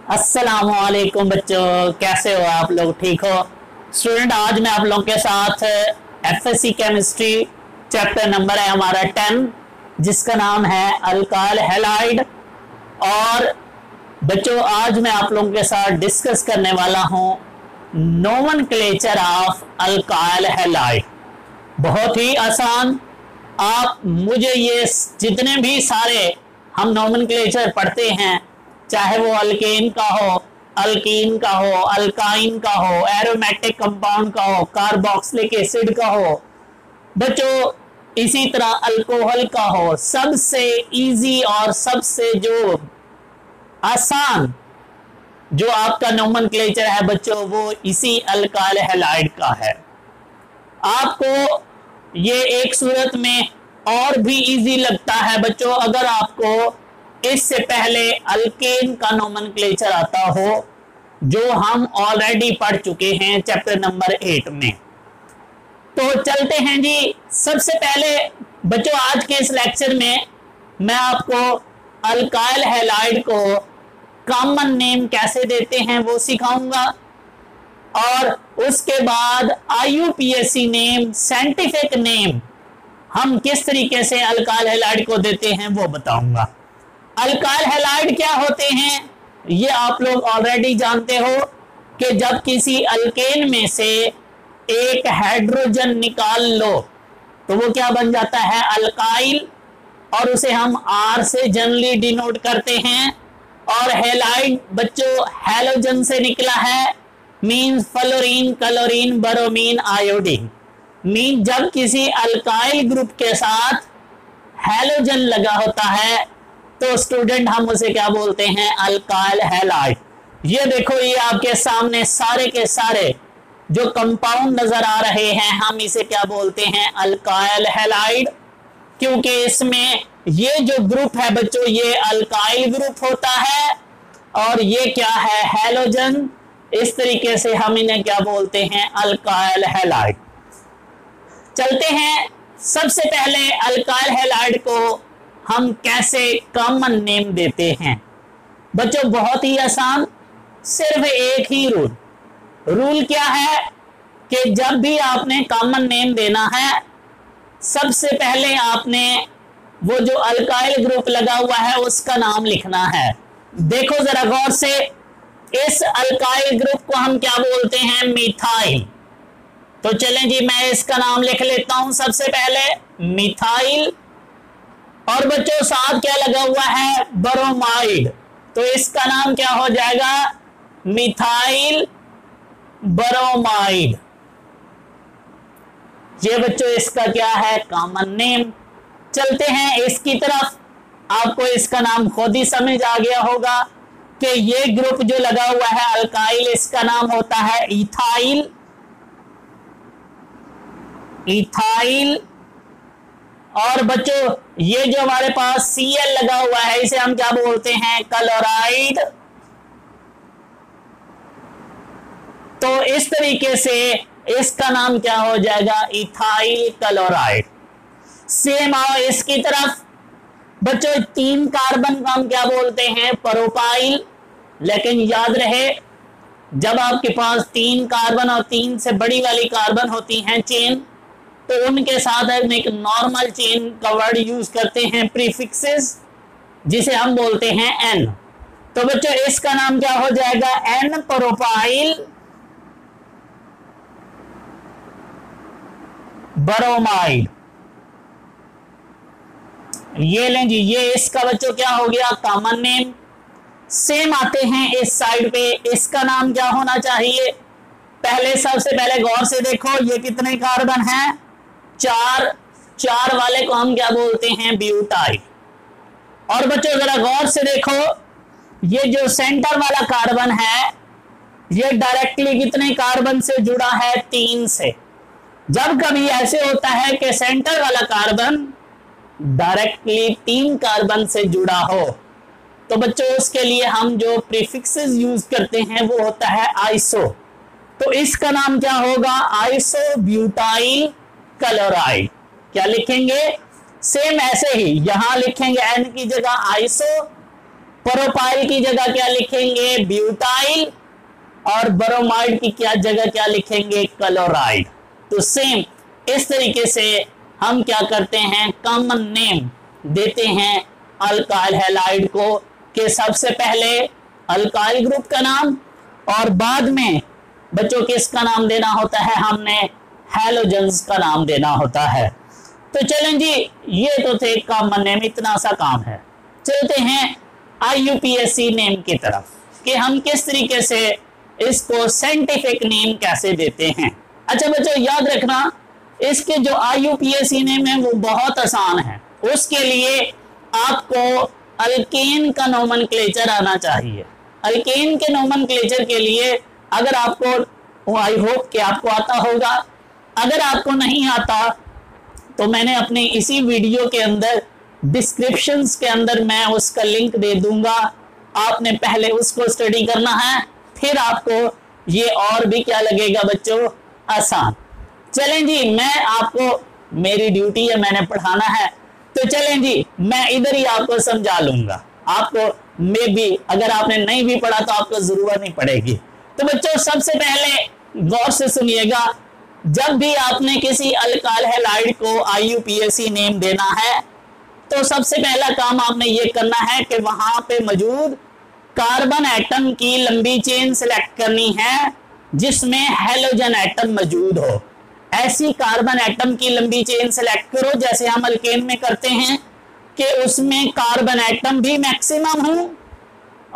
अस्सलामुअलैकुम बच्चों, कैसे हो आप लोग? ठीक हो स्टूडेंट? आज मैं आप लोगों के साथ एफएससी केमिस्ट्री चैप्टर नंबर है हमारा 10, जिसका नाम है अल्काइल हैलाइड। और बच्चों, आज मैं आप लोगों के साथ डिस्कस करने वाला हूं नोमेनक्लेचर ऑफ अल्काइल हैलाइड। बहुत ही आसान। आप मुझे ये जितने भी सारे हम नोमेनक्लेचर पढ़ते हैं, चाहे वो अल्केन का हो, अल्कीन का हो, अल्काइन का हो, एरोमेटिक कंपाउंड का हो, कार्बोक्सिलिक एसिड का हो, बच्चों इसी तरह अल्कोहल का हो, सबसे इजी और सबसे जो आसान जो आपका नोमेनक्लेचर है बच्चों, वो इसी अल्काइल हैलाइड का है। आपको ये एक सूरत में और भी इजी लगता है बच्चों, अगर आपको इससे पहले अल्केन का नोमेनक्लेचर आता हो, जो हम ऑलरेडी पढ़ चुके हैं चैप्टर नंबर 8 में। तो चलते हैं जी। सबसे पहले बच्चों, आज के इस लेक्चर में मैं आपको अल्काइल हैलाइड को कॉमन नेम कैसे देते हैं वो सिखाऊंगा, और उसके बाद आईयूपीएसी नेम, साइंटिफिक नेम हम किस तरीके से अल्काइल हैलाइड को देते हैं वो बताऊंगा। अल्काइल हैलाइड क्या होते हैं ये आप लोग ऑलरेडी जानते हो कि जब किसी अल्केन में से एक हाइड्रोजन निकाल लो तो वो क्या बन जाता है? अल्काइल। और उसे हम आर से जनरली डिनोट करते हैं। और हैलाइड बच्चों हैलोजन से निकला है, means fluorine, chlorine, bromine, iodine. Mean जब किसी अल्काइल ग्रुप के साथ हैलोजन लगा होता है तो स्टूडेंट हम उसे क्या बोलते हैं? Alkyl halide. ये देखो, ये आपके सामने सारे के सारे जो कंपाउंड नजर आ रहे हैं, हम इसे क्या बोलते हैं? Alkyl halide. क्योंकि इसमें ये जो ग्रुप है बच्चों, ये अल्काइल ग्रुप होता है और ये क्या है? हैलोजन। इस तरीके से हम इन्हें क्या बोलते हैं? Alkyl halide. चलते हैं। सबसे पहले अल्काइल हैलाइड को हम कैसे कॉमन नेम देते हैं बच्चों? बहुत ही आसान, सिर्फ एक ही रूल क्या है कि जब भी आपने कॉमन नेम देना है, सबसे पहले आपने वो जो अल्काइल ग्रुप लगा हुआ है उसका नाम लिखना है। देखो जरा गौर से, इस अल्काइल ग्रुप को हम क्या बोलते हैं? मिथाइल। तो चलें जी, मैं इसका नाम लिख लेता हूं सबसे पहले, मिथाइल। और बच्चों साथ क्या लगा हुआ है? ब्रोमाइड। तो इसका नाम क्या हो जाएगा? Methyl bromide. ये बच्चों इसका क्या है? Common name. चलते हैं इसकी तरफ। आपको इसका नाम खुद ही समझ आ गया होगा कि ये ग्रुप जो लगा हुआ है अल्काइल, इसका नाम होता है इथाइल। इथाइल। और बच्चों ये जो हमारे पास Cl लगा हुआ है, इसे हम क्या बोलते हैं? क्लोराइड। तो इस तरीके से इसका नाम क्या हो जाएगा? Ethyl chloride. सेम आओ इसकी तरफ। बच्चों 3 कार्बन को हम क्या बोलते हैं? प्रोपाइल। लेकिन याद रहे, जब आपके पास 3 कार्बन और 3 से बड़ी वाली कार्बन होती हैं चेन, तो उनके साथ हम एक नॉर्मल चेन का वर्ड यूज करते हैं, प्रीफिक्सेस, जिसे हम बोलते हैं एन। तो बच्चों इसका नाम क्या हो जाएगा? N propyl bromide. ये लें जी, ये इसका बच्चों क्या हो गया? Common name. सेम आते हैं इस साइड पे, इसका नाम क्या होना चाहिए? पहले सबसे पहले गौर से देखो, ये कितने कार्बन हैं? 4। 4 वाले को हम क्या बोलते हैं? ब्यूटाइल। और बच्चों जरा गौर से देखो, ये जो सेंटर वाला कार्बन है, ये डायरेक्टली कितने कार्बन से जुड़ा है? 3 से। जब कभी ऐसे होता है कि सेंटर वाला कार्बन डायरेक्टली 3 कार्बन से जुड़ा हो, तो बच्चों उसके लिए हम जो प्रीफिक्सेस यूज करते हैं वो होता है आइसो। तो इसका नाम क्या होगा? Iso butyl chloride. क्या लिखेंगे? सेम ऐसे ही यहां लिखेंगे एन की जगह आइसो, प्रोपाइल की जगह क्या लिखेंगे, ब्यूटाइल, और ब्रोमाइड की क्या जगह क्या लिखेंगे, क्लोराइड। तो सेम इस तरीके से हम क्या करते हैं, कॉमन नेम देते हैं अल्काइल हैलाइड को, कि सबसे पहले अल्काइल ग्रुप का नाम और बाद में बच्चों किसका नाम देना होता है, हमने हैलोजेंस का नाम देना होता है। तो चलें जी, ये तो थे कॉमन नेम, इतना सा काम है। चलते हैं IUPAC नेम की तरफ कि हम किस तरीके से इसको साइंटिफिक नेम कैसे देते हैं। अच्छा बच्चों याद रखना, इसके जो IUPAC नेम है वो बहुत आसान है। उसके लिए आपको अल्केन का नोमेनक्लेचर आना चाहिए। अल्केन के नोमेनक्लेचर के लिए अगर आपको, आई होप कि आपको आता होगा, अगर आपको नहीं आता तो मैंने अपने इसी वीडियो के अंदर डिस्क्रिप्शंस के अंदर मैं उसका लिंक दे दूंगा। आपने पहले उसको स्टडी करना है, फिर आपको ये और भी क्या लगेगा बच्चों, आसान। चलें जी, मैं आपको, मेरी ड्यूटी है, मैंने पढ़ाना है, तो चलें जी मैं इधर ही आपको समझा लूंगा। आपको मे भी अगर आपने नहीं भी पढ़ा तो आपको जरूरत नहीं पड़ेगी। तो बच्चों सबसे पहले गौर से सुनिएगा, जब भी आपने किसी अल्काइल हैलाइड को IUPAC नेम देना है तो सबसे पहला काम आपने ये करना है कि वहां पे मौजूद कार्बन एटम की लंबी चेन सिलेक्ट करनी है जिसमें हैलोजन एटम मौजूद हो। ऐसी कार्बन एटम की लंबी चेन सिलेक्ट करो जैसे हम अल्केन में करते हैं कि उसमें कार्बन एटम भी मैक्सिमम हो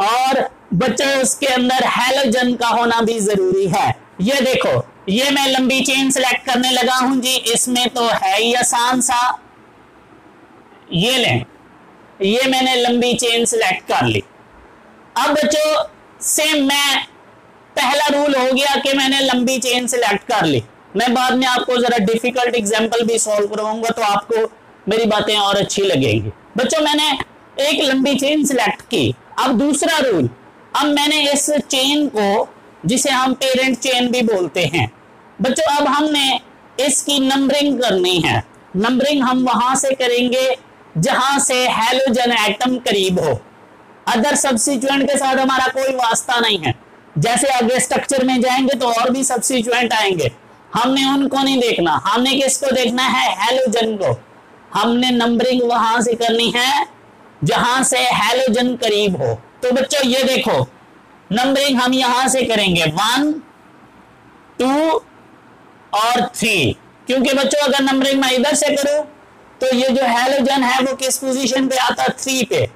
और बच्चों उसके अंदर हैलोजन का होना भी जरूरी है। ये देखो, ये मैं लंबी चेन सिलेक्ट करने लगा हूं जी, इसमें तो है ही आसान सा। ये लें, ये मैंने लंबी चेन सिलेक्ट कर ली। अब बच्चों सेम मैं, पहला रूल हो गया कि मैंने लंबी चेन सिलेक्ट कर ली। मैं बाद में आपको जरा डिफिकल्ट एग्जांपल भी सॉल्व करवाऊंगा तो आपको मेरी बातें और अच्छी लगेंगी। बच्चों मैंने एक लंबी चेन सिलेक्ट की। अब दूसरा रूल, अब मैंने इस चेन को, जिसे हम पेरेंट चेन भी बोलते हैं बच्चों, अब हमने इसकी नंबरिंग करनी है। नंबरिंग हम वहां से करेंगे जहां से हैलोजन एटम करीब हो। अदर सब्स्टिट्यूएंट के साथ हमारा कोई वास्ता नहीं है। जैसे आगे स्ट्रक्चर में जाएंगे तो और भी सब्स्टिट्यूएंट आएंगे, हमने उनको नहीं देखना, हमने किसको देखना है, हैलोजन को। हमने नंबरिंग वहां से करनी है जहां से हैलोजन करीब हो। तो बच्चों ये देखो, नंबरिंग हम यहां से करेंगे 1, 2 और 3, क्योंकि बच्चों अगर नंबरिंग मैं इधर से करूं तो ये जो हैलोजन है वो किस पोजीशन पे आता है, 3 पे।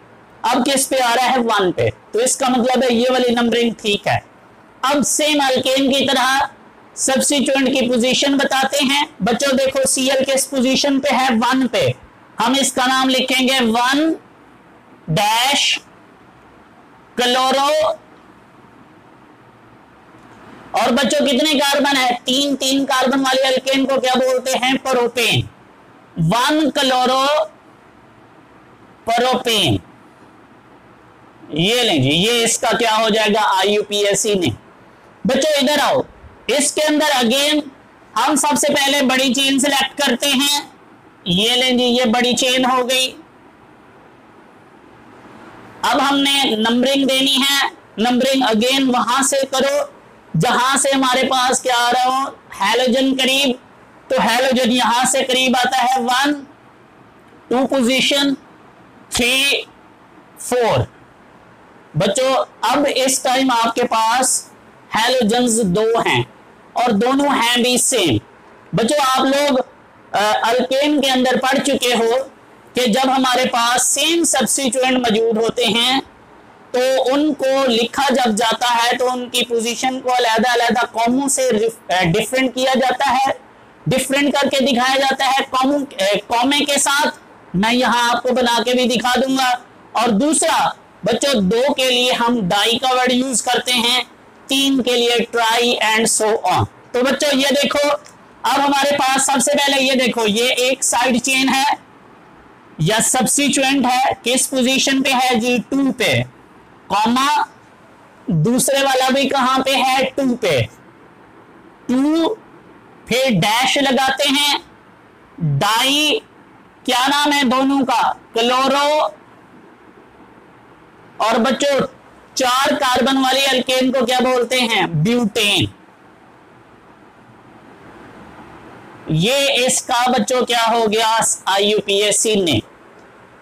अब किस पे आ रहा है, 1 पे, तो इसका मतलब है ये वाली नंबरिंग ठीक है। अब सेम अल्केन की तरह सब्स्टिट्यूएंट की पोजीशन बताते हैं। बच्चों देखो Cl किस पोजीशन पे है, 1 पे, हम इसका नाम लिखेंगे 1 डैश क्लोरो। और बच्चों कितने कार्बन है, 3 कार्बन वाले अल्केन को क्या बोलते हैं, प्रोपेन। 1 chloro propane. ये लें जी, ये इसका क्या हो जाएगा, IUPAC ने। बच्चों इधर आओ, इसके अंदर अगेन हम सबसे पहले बड़ी चेन सिलेक्ट करते हैं। ये लें जी, ये बड़ी चेन हो गई। अब हमने नंबरिंग देनी है। नंबरिंग अगेन वहां से करो जहां से हमारे पास क्या आ रहा हो, हैलोजन करीब। तो हैलोजन यहां से करीब आता है 1, 2 पोजीशन, 3, 4। बच्चों अब इस टाइम आपके पास हैलोजन्स 2 हैं और दोनों हैं भी सेम। बच्चों आप लोग अल्केन के अंदर पढ़ चुके हो कि जब हमारे पास सेम सब्स्टिट्यूएंट मौजूद होते हैं तो उनको लिखा जब जाता है तो उनकी पोजीशन को अलग-अलग कॉमों से डिफरेंट किया जाता है, डिफरेंट करके दिखाया जाता है कॉमे के साथ। मैं यहां आपको बना के भी दिखा दूंगा। और दूसरा बच्चों 2 के लिए हम डाई का वर्ड यूज करते हैं, 3 के लिए ट्राई एंड सो ऑन। तो बच्चों ये देखो, अब हमारे पास सबसे पहले ये देखो, ये एक साइड चेन है या सब्स्टिट्यूएंट है, किस पोजीशन पे है जी, 2 पे, कॉमा दूसरे वाला भी कहां पे है, 2 पे, 2 फिर डैश लगाते हैं। डाई क्या नाम है दोनों का, क्लोरो और बच्चों 4 कार्बन वाली अल्केन को क्या बोलते हैं? ब्यूटेन। ये इसका बच्चों क्या हो गया? IUPAC ने।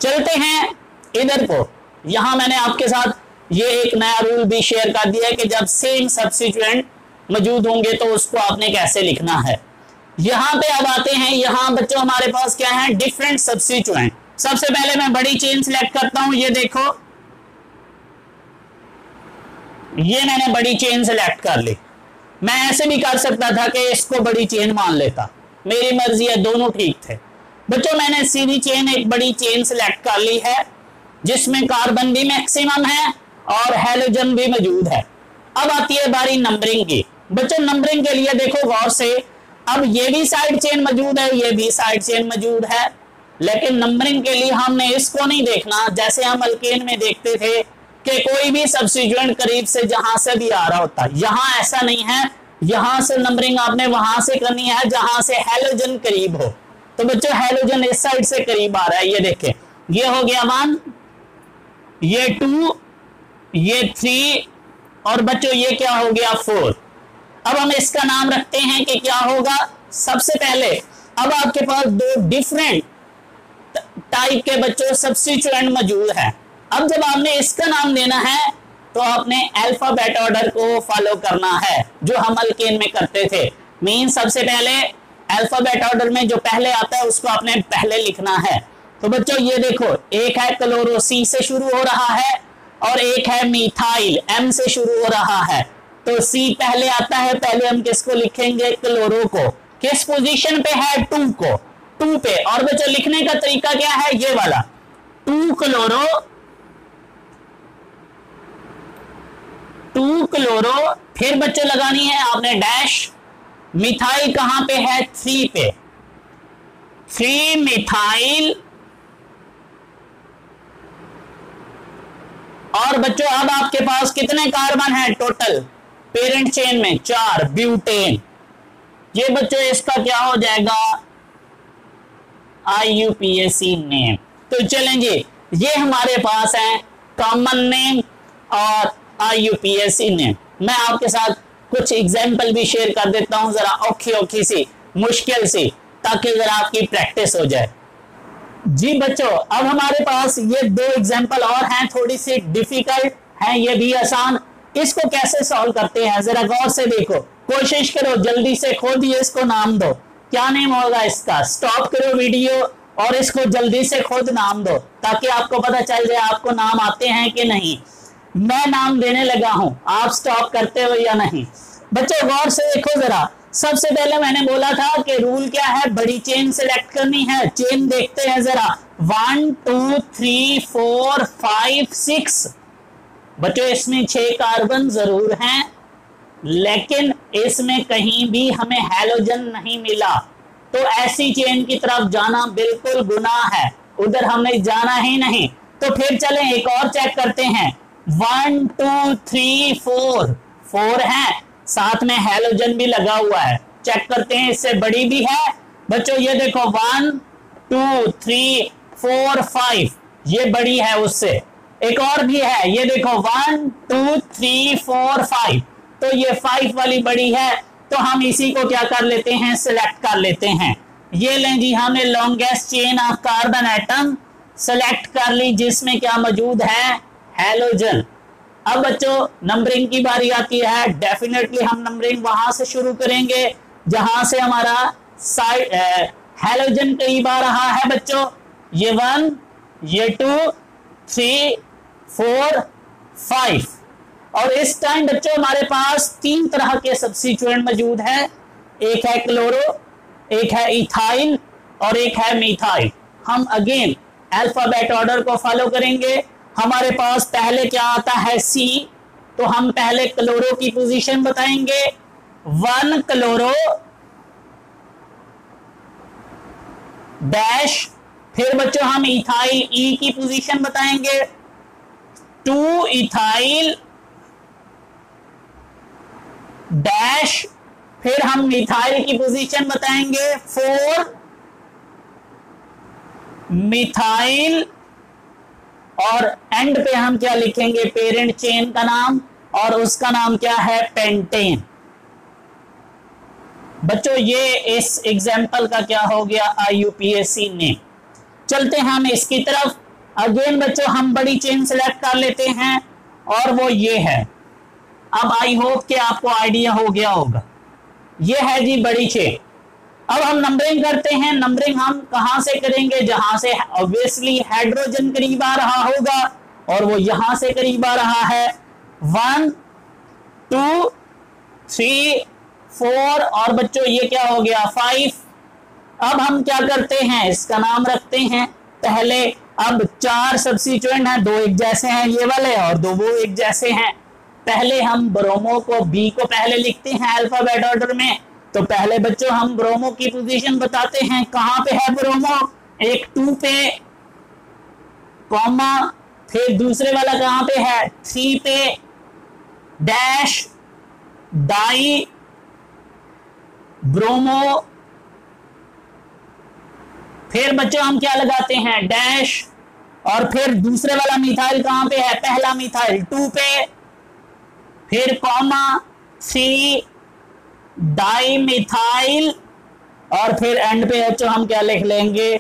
चलते हैं इधर को। यहां मैंने आपके साथ ये एक नया रूल भी शेयर कर दिया है कि जब सेम सब्स्टिट्यूएंट मौजूद होंगे तो उसको आपने कैसे लिखना है। यहां पे अब आते हैं, यहां बच्चों हमारे पास क्या है? Different substituent. सबसे पहले मैं बड़ी चेन सिलेक्ट करता हूं। ये देखो, ये मैंने बड़ी चेन सिलेक्ट कर ली। मैं ऐसे भी कर सकता था कि इसको बड़ी चेन मान लेता, मेरी मर्जी है, दोनों ठीक थे। बच्चों मैंने सीधी चेन, एक बड़ी चेन सिलेक्ट कर ली है जिसमें कार्बन भी मैक्सिमम है और हैलोजन भी मौजूद है। अब आती है बारी नंबरिंग की। बच्चों नंबरिंग के लिए देखो गौर से, अब ये भी साइड चेन मौजूद है, ये भी साइड चेन मौजूद है, लेकिन नंबरिंग के लिए हमने इसको नहीं देखना जैसे हम अल्केन में देखते थे कि कोई भी सब्स्टिट्यूएंट करीब से जहां से भी आ रहा होता। यहां ऐसा नहीं है, यहां से नंबरिंग आपने वहां से करनी है जहां से हैलोजन करीब हो। तो बच्चों हैलोजन इस साइड से करीब आ रहा है, ये देखें, ये हो गया 1, ये 2, ये 3 और बच्चों ये क्या हो गया? 4। अब हम इसका नाम रखते हैं कि क्या होगा? सबसे पहले अब आपके पास 2 डिफरेंट टाइप के बच्चों सब्स्टिट्यूएंट मौजूद है। अब जब आपने इसका नाम देना है तो आपने अल्फाबेट ऑर्डर को फॉलो करना है जो हम अल्केन में करते थे। मीन सबसे पहले अल्फाबेट ऑर्डर में जो पहले आता है उसको आपने पहले लिखना है। तो बच्चों ये देखो, एक है क्लोरो, C से शुरू हो रहा है, और एक है मिथाइल, M से शुरू हो रहा है। तो C पहले आता है, पहले हम किसको लिखेंगे? क्लोरो को। किस पोजीशन पे है? 2 को, 2 पे। और बच्चों लिखने का तरीका क्या है? ये वाला 2 क्लोरो, 2 क्लोरो, फिर बच्चों लगानी है आपने डैश। मिथाइल कहां पे है? 3 पे, 3 मिथाइल। और बच्चों अब आपके पास कितने कार्बन है टोटल पेरेंट चेन में? 4, ब्यूटेन। ये बच्चों इसका क्या हो जाएगा? IUPAC name. तो चलें जी, ये हमारे पास है कॉमन नेम और IUPAC नेम। मैं आपके साथ कुछ एग्जाम्पल भी शेयर कर देता हूं, जरा औखी सी, मुश्किल सी, ताकि जरा आपकी प्रैक्टिस हो जाए। जी बच्चों, अब हमारे पास ये 2 एग्जाम्पल और हैं, थोड़ी सी डिफिकल्ट हैं, ये भी आसान। इसको कैसे सॉल्व करते हैं जरा गौर से देखो, कोशिश करो, जल्दी से खुद ही इसको नाम दो। क्या नेम होगा इसका? स्टॉप करो वीडियो और इसको जल्दी से खुद नाम दो ताकि आपको पता चल जाए आपको नाम आते हैं कि नहीं। मैं नाम देने लगा हूं, आप स्टॉप करते हो या नहीं। बच्चों गौर से देखो जरा, सबसे पहले मैंने बोला था कि रूल क्या है? बड़ी चेन सिलेक्ट करनी है। चेन देखते हैं जरा, 1 2 3 4 5 6। बच्चों इसमें 6 कार्बन जरूर हैं, लेकिन इसमें कहीं भी हमें हैलोजन नहीं मिला। तो ऐसी चेन की तरफ जाना बिल्कुल गुनाह है, उधर हमें जाना ही नहीं। तो फिर चलें एक और चेक करते हैं। 1 2 3 4, 4 है, साथ में हैलोजन भी लगा हुआ है। चेक करते हैं इससे बड़ी भी है। बच्चों ये देखो 1 2 3 4 5, ये बड़ी है उससे। एक और भी है, ये देखो 1 2 3 4 5, तो ये 5 वाली बड़ी है। तो हम इसी को क्या कर लेते हैं? सिलेक्ट कर लेते हैं। ये लें जी, हमने longest chain of carbon atom select कर ली जिसमें क्या मौजूद है? हैलोजन। अब बच्चों नंबरिंग की बारी आती है। डेफिनेटली हम नंबरिंग वहां से शुरू करेंगे जहां से हमारा साइड हैलोजन करीब आ रहा है। बच्चों ये 1, ये 2 3 4 5, और इस टाइम बच्चों हमारे पास 3 तरह के सब्स्टिट्यूएंट मौजूद है। एक है क्लोरो, एक है इथाइल और एक है मिथाइल। हम अगेन अल्फाबेट ऑर्डर को फॉलो करेंगे। हमारे पास पहले क्या आता है? C, तो हम पहले क्लोरो की पोजीशन बताएंगे। 1 क्लोरो डैश, फिर बच्चों हम इथाइल E की पोजीशन बताएंगे। 2 इथाइल डैश, फिर हम मिथाइल की पोजीशन बताएंगे। 4 मिथाइल और एंड पे हम क्या लिखेंगे, पेरेंट चेन का नाम, और उसका नाम क्या है, पेंटेन। बच्चों ये इस एग्जाम्पल का क्या हो गया, IUPAC नेम। चलते हैं हम इसकी तरफ। अगेन बच्चों हम बड़ी चेन सिलेक्ट कर लेते हैं और वो ये है। अब आई होप कि आपको आइडिया हो गया होगा, ये है जी बड़ी चेन। अब हम नंबरिंग करते हैं। नंबरिंग हम कहां से करेंगे, जहां से ऑब्वियसली हाइड्रोजन करीब आ रहा होगा, और वो यहां से करीब आ रहा है 1 2 3 4, और बच्चों ये क्या हो गया 5। अब हम क्या करते हैं, इसका नाम रखते हैं पहले। अब 4 सब्स्टिट्यूएंट हैं, 2 एक जैसे हैं ये वाले और 2 वो एक जैसे हैं। पहले हम ब्रोमो को, बी को पहले लिखते हैं अल्फाबेट ऑर्डर में। तो पहले बच्चों हम ब्रोमो की पोजीशन बताते हैं, कहां पे है ब्रोमो, एक 2 पे कॉमा, फिर दूसरे वाला कहां पे है 3 पे, डैश, डाई ब्रोमो, फिर बच्चों हम क्या लगाते हैं डैश, और फिर दूसरे वाला मिथाइल कहां पे है, पहला मिथाइल 2 पे, फिर कॉमा 3 डाई मिथाइल, और फिर एंड पे बच्चों हम क्या लिख लेंगे,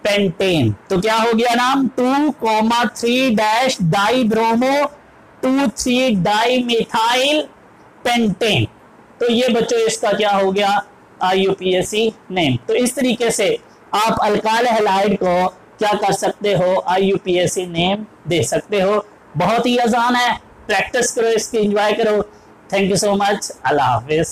पेंटेन। तो क्या हो गया नाम, 2,3 dash die bromo 2,3 di methyl pentane. तो ये बच्चों इसका क्या हो गया, IUPAC नेम। तो इस तरीके से आप अल्काइल हैलाइड को क्या कर सकते हो, IUPAC नेम दे सकते हो। बहुत ही आसान है, प्रैक्टिस करो, इसकी एंजॉय करो। Thank you so much, Allah Hafiz.